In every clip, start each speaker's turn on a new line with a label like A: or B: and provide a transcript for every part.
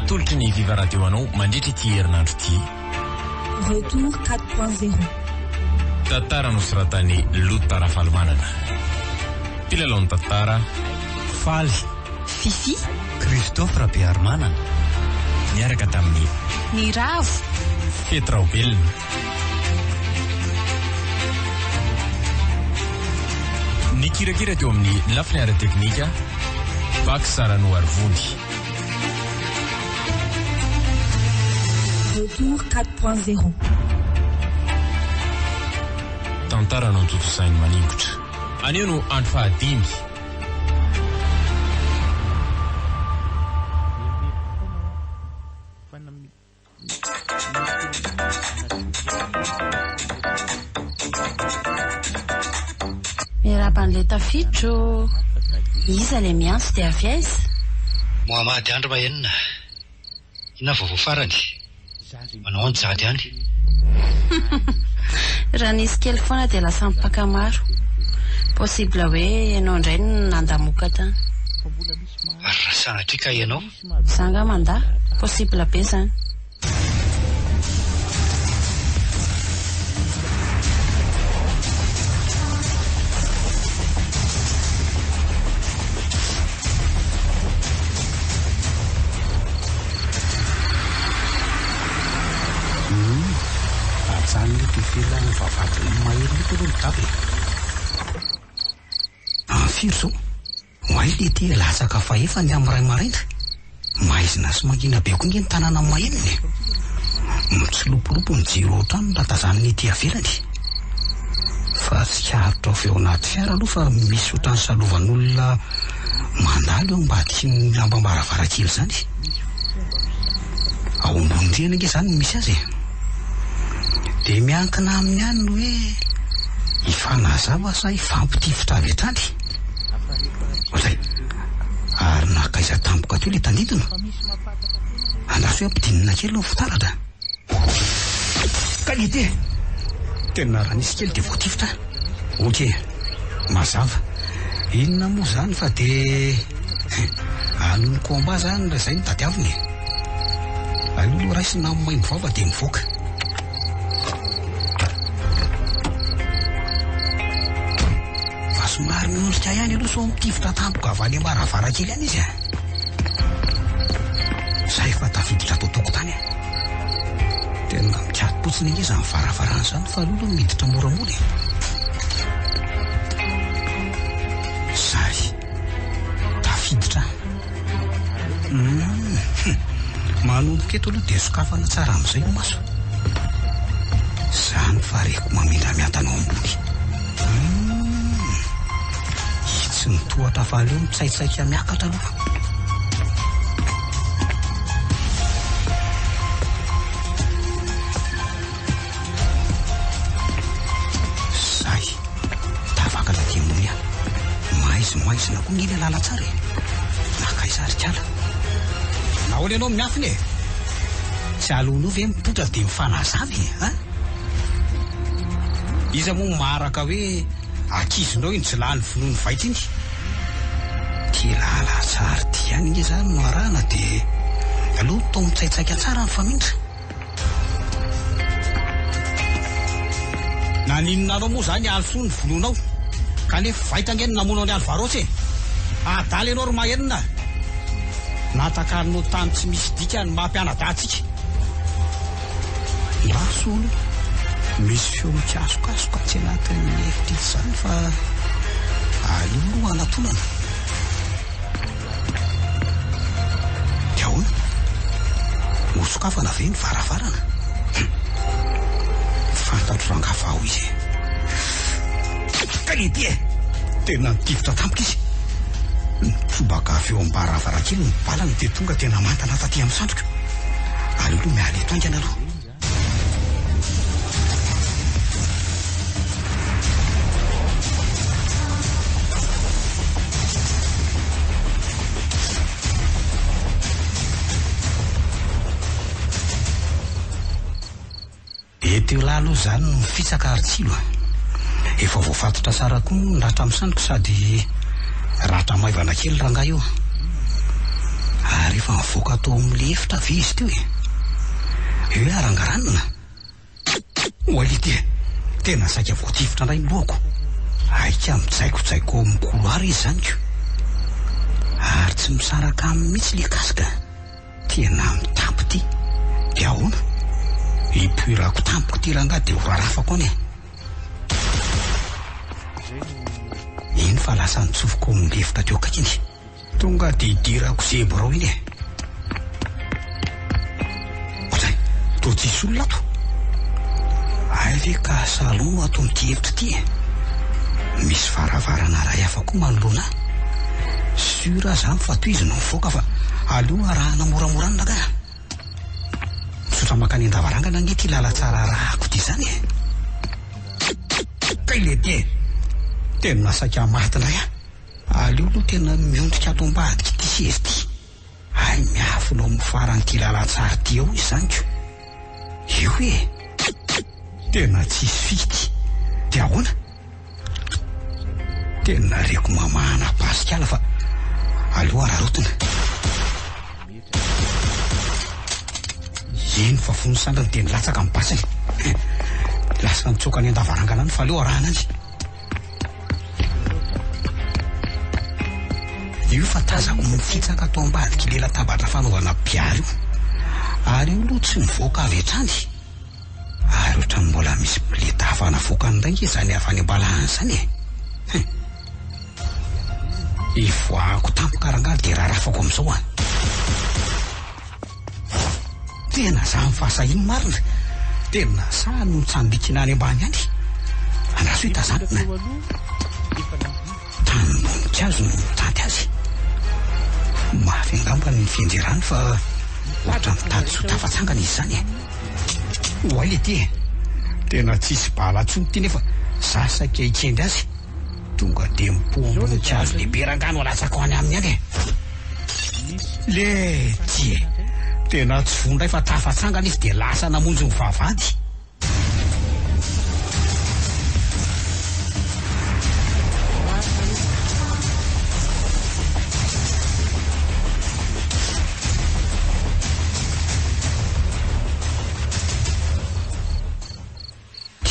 A: tolotry ny Viva Radio anao mandritra ity herinandro ity.
B: Retour 4.0.
A: Tantara nosoratany Lota Rafalomanana. Mpilalao tantara Faly,
C: Fifi,
D: Christophe Rabearmanana.
A: miaraka tamin'ny
C: Miravo,
A: Petraobelona. Ny kirakira teo amin'ny lafiny ara-teknika Paky Sarano Arvony.
B: Retour 4.0.
A: Tantara no toto sainy maningotra. Anio no andro fahadimy.
C: miaraban'le tafidro. Iza le miantso dia avy aiza?
D: Mohamady andro mahenina. Ina vaovao farany. Manao anjady any.
C: Raha nisy kely foana dia lasa mipaka maro. Possible hoe ianao indray no nandamoka tany.
D: Ary raha sanatria ka ianao.
C: Zanga manda, possible be zany.
E: Azan'le tofelany vavady mahery ko aloha mitaby. Firy zao hoay le te latsaka fahefany amin'ny ray maraina. Maizina sy mangina be koa ny tanàna maheniny. Mitsilopolopo ny jiro ohatrany ratazan'ny ety avelany. Fa tsy haharitra avy ao anaty fiara aloha fa misy ohatrany salovan'olona mandalo eo mba tsy ny lambam-baravarakely zany. Ao ambony reny ange zany misy azy. Dia miankina amin'ny any no hoe hifanazava sa hifampitifitra avy hatrany. Olay, ary nakaiza tampoka teo le tandidina. Andraso hoe ampidinina kely no fitaratra. Kalite! Tena raha nisy kely dia voatifitra. Oke, mazava. Inona moa zany fa dia anony komba zany raha izay no tadiaviny. Alolo raisina amin'ny maimbo vava dia mivoaka. Somary miondrika ihany aloha so mitifitra tampoka avy any amaravarankely any izy. Zay fa tafiditra tokotany. Tena mikatopotsiny inge izany varavarana zany fa alolo miditra moramora. Zay tafiditra. Manomboka eto aloha dia sokafana tsara amin'izay no maso. Zany fa reko mamindra miantana ao ambony. Tsy nitohatra faly eo mitsaitsaika miakatra aloha. Zay tafaka la demonia. Maizina koa ngely lala tsara. Nakaizarikala. Nahoana ianao miafiny e? Tsy alonao ve mipotra dia mifanazavy ha? Iza moa maraka hoe akizinao iny tsy lany finoany vaity iny. Ty lala tsara ty any inge zany no arahana dia aloha tao mitsaitsaika tsara ny famindra. Naninonanao moa zany also ny vononao kanefa vaitangeny namonao ny alvarotsy e. Adaly ianao ro mahenina. Natakarinao tany tsy misy dika ny mampianadatsika. Lasolo misy feo mikasokasoka tsy anatin'ny efitra izany fa alolo anatonana. Dia ahoana? Hosokafana ve ny varavarana? Fantatro rangavao izy. Kality e! Tena nitifitra tampoka izy. Nitsobaka avy eo am-baravarakely ny balana dia tonga tena mantana taty amin'ny sandroka. Alolo miala eto aingana aloha. Teo lalo zany no fitsaka aritsilo. Efa voafatotra tsara koa ny ratra amin'ny sandroka sady ratra maivana kely rangah io. Ary efa nivoaka tao amin'le efitra ve izy teo e hoe arangaranina oaly tena saika voatifitra indray ny lohako aika mitsaikotsaiko mikoloary izy zany ko ary tsy misaraka aminy mihitsy le kasika tena mitampy ty de ahoana ipoirako tampoko ty ranga de horarafako any iny fa lasa nitsofoko amin'ny lefitra teo kaikiny tonga de idirako zebrao iny ozay to tsisy olona ato ay ve ka salon ato amity hevitra ty misy varavarana ray hafa koa manoloana sura zany fa toy izy no mivoaka fa aloha raha namoramorana ka sotra makany an-davarangana angety lala tsara rahako ty zany kay le ty tena nasaka matindray aleo aloha tena miondrika ato ambadika ty sezy ty ay miafinao mifarany ty lala tsara ty ao izy zany ko io tena tsisy fity de ahoana tena reko mamahana pasikala fa aloha rarotona iny fa fony sandrany teny latsaka mipasany lasa nitsoka ny an-davarangana any fa aloha arahana azy io fa tazako mifitsaka atao ambadika lela tabatra fanaovana piary io ary io aloha tsy mivoaka avy hatrany ary ohatrany mbola misy bileta afana voakany ndray izany avany ambalahany zany ivoako tampokarangaly de rarafako am'izao a tena zany fahasahiny marina tena sa no tsandikina any ambany any andraso hitazanina tanyboninkazo no tanty azy mafy angamba ny fienjerany fa ohatra mitady sotafatsangana izy zany oay le ty tena tsisy bala tsony ty nefa sasaka ikendry azy tonga de mipomboninkazo lehibe rangano alatsaka ho any aminy any le ty tena tsy vondray fa tafatsangana izy de lasa namonjy ny vavady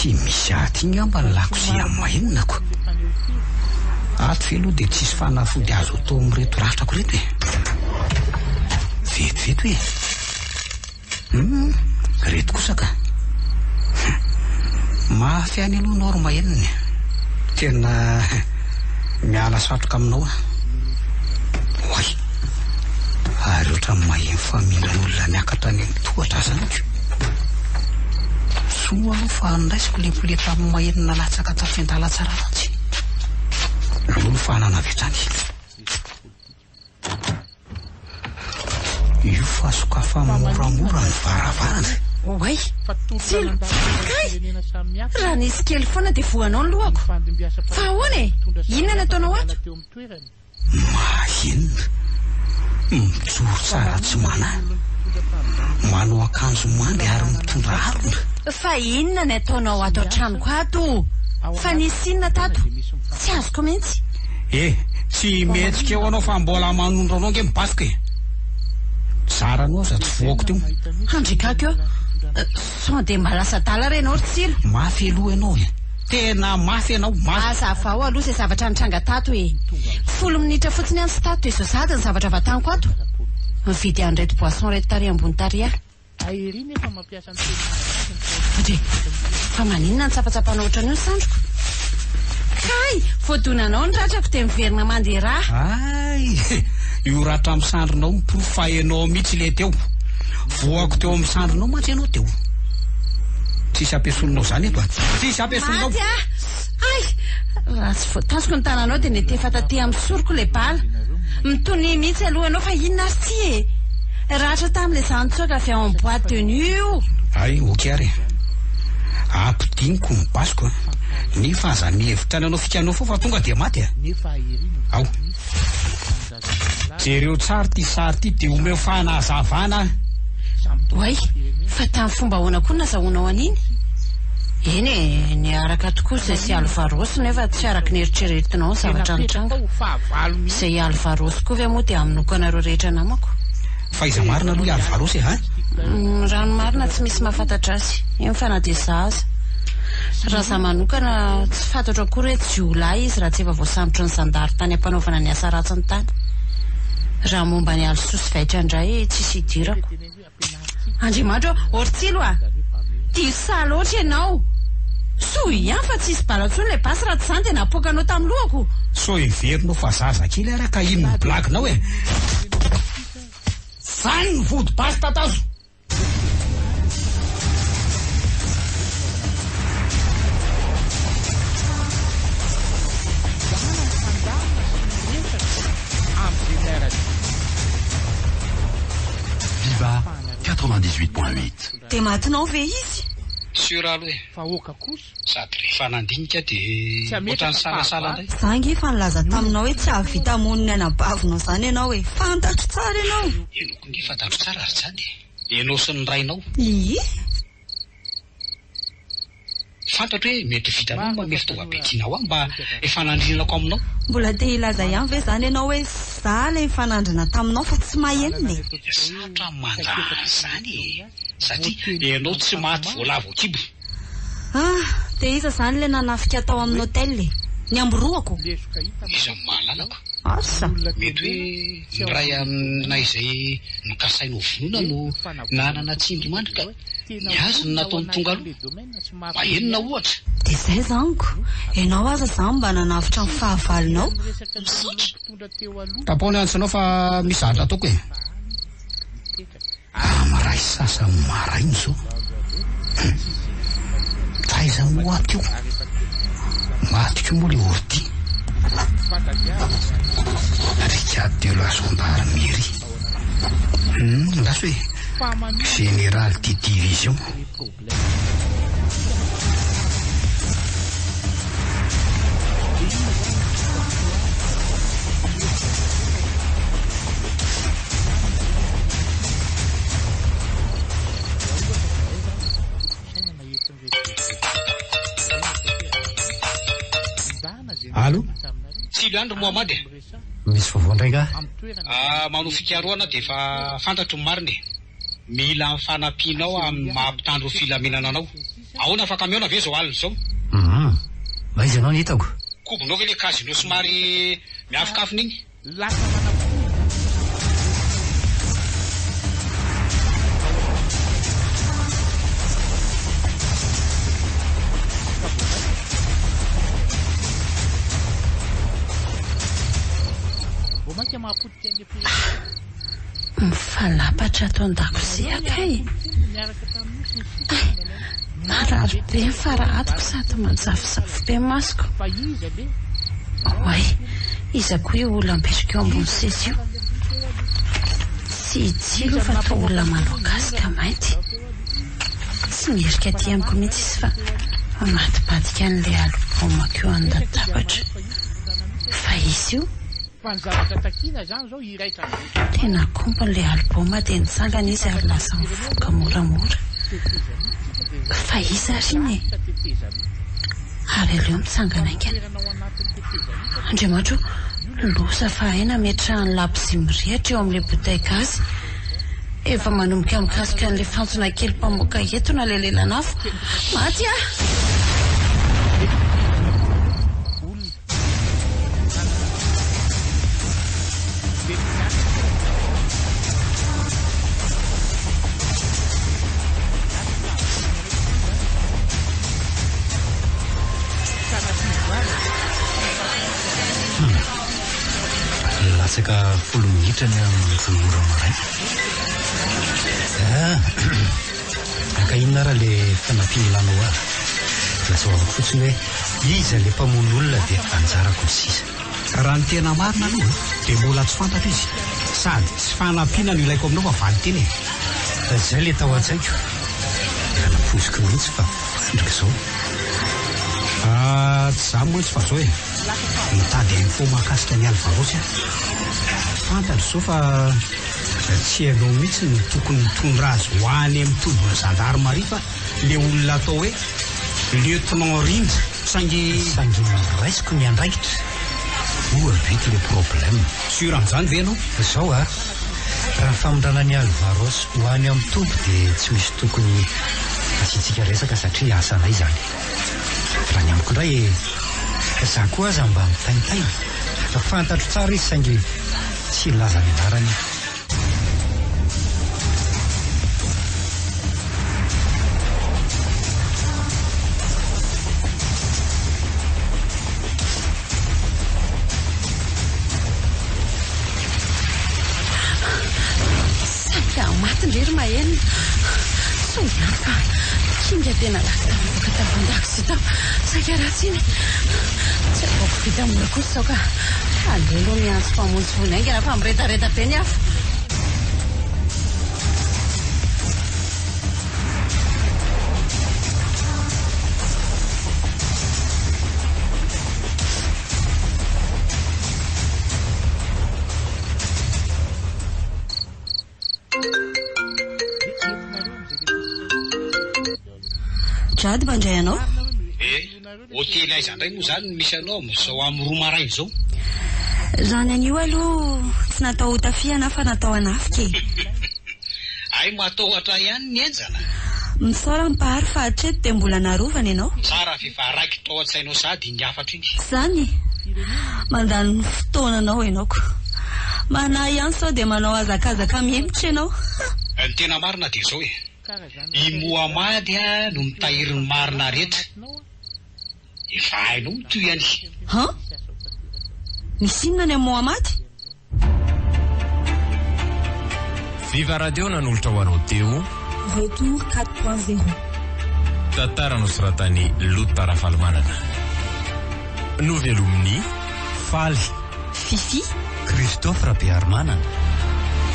E: ty misy aty ngamba ny lakozia amin'ny mahinonako ato ve aloha de tsisy fanafody azo atao amireto ratrako reto vetivety hoe reto kosaka mafy any aloha norma eniny tena miala satroka aminao oay ary ohatra mahemy familan'olona miakatra any amin'ny tohatra zany soa aloha fa andraisiko lepoleta amin'ny mahenina latsaka tafiandala tsara ratsy aloha fanana vetrany io fa sokafa moramora ny varavarana
C: oay tsilo kay raha nisy kely foana de voanao ny lohako fa ahoana inona nataonao ato
E: mahinona mijoro tsara tsy mana manao akanjo mandy ary mitondra harona
C: fa inona ny ataonao ato an-tranoko ato fa nisy inona tato tsy azoko mihitsy
E: tsy metsika eo anao fa mbola manondro anao nge mibasoka tsara anao za tsy voako teo
C: handrikako eo sao de mba lasa dala renao ry tsilo
E: mafy aloha ianao tena mafy ianao
C: azava ao aloha zay zavatra nitranga tato 10 minitra fotsiny any sy tato izao sady ny zavatra vataniko ato mividy an'reto boisson reto tary ambony tary fa maninona ny tsapatsapanao ohatran'io ny sandroko kay voadonanao ny ratrako de miverina mandeha raha
E: ay io ratra amin'ny sandrinao miprofaenao mihitsy le teo voako teo amin'ny sandrinao matsy ianao teo tsisy ampiasolonao zany eto tsisy ampiasolonao
C: ay raha tsy voatasiko ny tananao de netefa taty amin'ny soroko le bala mitony mihitsy aloha anao fa inona ary tsy ratra tam'le zanytsoka avy ao amin'ny boîte de nuit io
E: ay okary ampidiniko mibasiko nefa aza mihevitra ny anao fikanao fo fa tonga de maty ao jereo tsara ty sary ty de omeo fanazavana
C: oay fa tamin'ny fomba ahoana koa nazahoanao an'iny eny ny araka tokoa zay sy alvarosy nefa tsy araky ny eritreretinao ny zavatra nitranga zay alvarosy koa ve moa de aminoko anareo rehetra namako
E: Faiza marina aloha iary varosy ha?
C: Rano marina tsy misy mahafantatra azy. Io fanadisa azy. Raha za manokana tsy fantatra akory hoe jiolahy izy raha tsy efa voasambotra ny sandary tany ampanaovana ny asa ratsy ny tany. Raha momba ny alososy vaitra indray tsisy idirako. Andriamanitra oritsilo tia saly oatra ianao. So ihany fa tsisy balatsony le basy raha tsy zany dia napoakanao tamin'ny lohako.
E: So iverinao fa zazakely araka ino ny blakinao e. Zany ny vody basy tatazo.
F: Viva 98.8.
B: Dia matinao ve izy?
D: Sura aloha sady rehefa nandinika dia ohatrany salasala indray.
B: Za nge fa nilaza taminao hoe tsy ahavita moniny anabavinao zany ianao hoe fantatro tsara ianao.
D: Ianao nge fantatro tsara ary zany. Ianao sy ny rainao. Fantatro hoe mety vitanao manome fitaovam-piadianao aho mba efa nandrinako aminao.
B: Mbola te hilaza ihany ve zany ianao hoe za ilay fanandrina taminao fa tsy mahenona e?
D: Sarotra manjary zany satria ianao tsy maty voalavo kibo.
B: Dia iza zany ilay nanafika tao amin'ny hôtel ny amboroako?
D: Iza mahalalako.
B: Asa
D: mety hoe iray aminay izay nokasainao vonona no nanana tsindry mandrika ny azy no nataony tonga aloha mahenona ohatra.
B: Dia izay zaniko ianao aza zany mba nanavitra ny fahavalinao.
E: Tapony antsinao fa mizatra ataoko e. Maray sasa marainy zao. Taiza moaty io matiko moa le ordi Richard de la gendarmerie. Laso hoe général de division. Allô?
D: Silhandro Mohamady.
E: Misy vaovao ndraika?
D: Manao fikaroana dia efa fantatro ny marina e. Mila fanampianao amin'ny mampitandro filamenana anao. Ahoana afaka miona ve zao alina zao?
E: Maiza anao ny hitako?
D: Kobonao ve le kazinao somary miafokafona iny?
C: Mifalapatra ato an-dakozia kay. Marary be ny farahatiko sady manjavozavo be masoko. Oay, iza koa io olona mipetraka eo ambony seza io. Tsy itsilo fa tao olona manao kasika mainty. Tsy mierika aty amiko mihitsy izy fa matibadika an'ilay alobomako eo an-databatra. Fa izy io tena kompan'ilay alboma dia nitsangana izy ary lasa mivoaka moramora. Fa izy ary iny ary aleo mitsangana aingana. Andriamanitra losa fa aina metrahany labozy mirehatra eo amin'ilay botay gazy. Efa manomboka mikasika an'ilay fantsona kely mpamoaka entona ilay lelanafo. Maty ah!
E: Latsaka 10 minitra ny amin'ny volomora maray. Aka inona raha le fanampilanao ahy? Lazao fotsiny hoe iza le mpamono dia anjarako ny sisa. Raha ny tena marina aloha dia mbola tsy fantatra izy sady tsy fanampiana no ilaiko aminao fa valy teny e. Zay le tao an-tsaiko. Raha naposiko mihitsy fa vandrika izao. Tsy za moa tsy fa zao e. Mitady info mahakasika ny Alvarosy fantatra zao fa tsy hainao mihitsy ny tokony mitondra azy ho any amin'ny tobon'ny gendarmerie fa le olona atao hoe lieutenant Rindra sangy raisiko ny andraikitra. Oa vita le problème. Sûr amin'izany ve anao? Zao
G: raha famondràna ny alvaros ho any amin'ny tompo dia tsy misy tokony asiantsika resaka satria asanay izany. Raha ny amiko indray za koa aza mba mitaintaina fa fantatro tsara izy saingy tsy laza ny anarany.
C: Matindrery maheno sondiany fa kinga tena lafitavaka tavandako sy tao saika ratsy iny tsy avako vita amina kosa sao ka alelo miantso famonjy ainga raha fa miretareta be ny hafa.
B: Jady mandray anao?
D: Hotely aiza indray moa zany misy anao zao amin'ny roa maraina zao.
B: Zany an'io aloha tsy natao tafiana fa natao anafika e.
D: Ay matahotra ihany ny enjana.
B: Misaora mipahary fa hatreto dia mbola narovana ianao.
D: Tsara fifa raiky tao an-tsainao sady ny afatra iny.
B: Zany mandany fotoana anao ianaoko. Mana ihany sao dia manao azakazaka mihemitra ianao.
D: Ny tena marina dia zao i Mohamady no mitahirin'ny marina rehetra. Efa hainao mitoy any.
B: Ha? Misy inona ny Mohamady?
A: Viva Radio nanolotra ho anao teo
H: Retour 4.0
A: tantara nosoratany Lota Rafalomanana. Novelomin'ny Faly
B: Fifi
G: Christophe Rabearmanana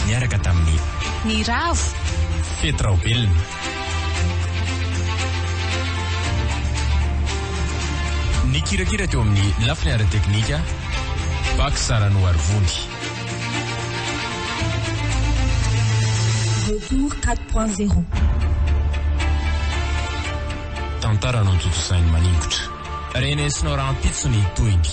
A: niaraka tamin'ny
C: Ny Ravo
A: Petraobelina. Ny kirakira teo amin'ny lafiny ara-teknika Baksarano Arvony.
H: Retour 4.0
A: tantara no ntotosainy maningotra renesinao rahampitsony toiny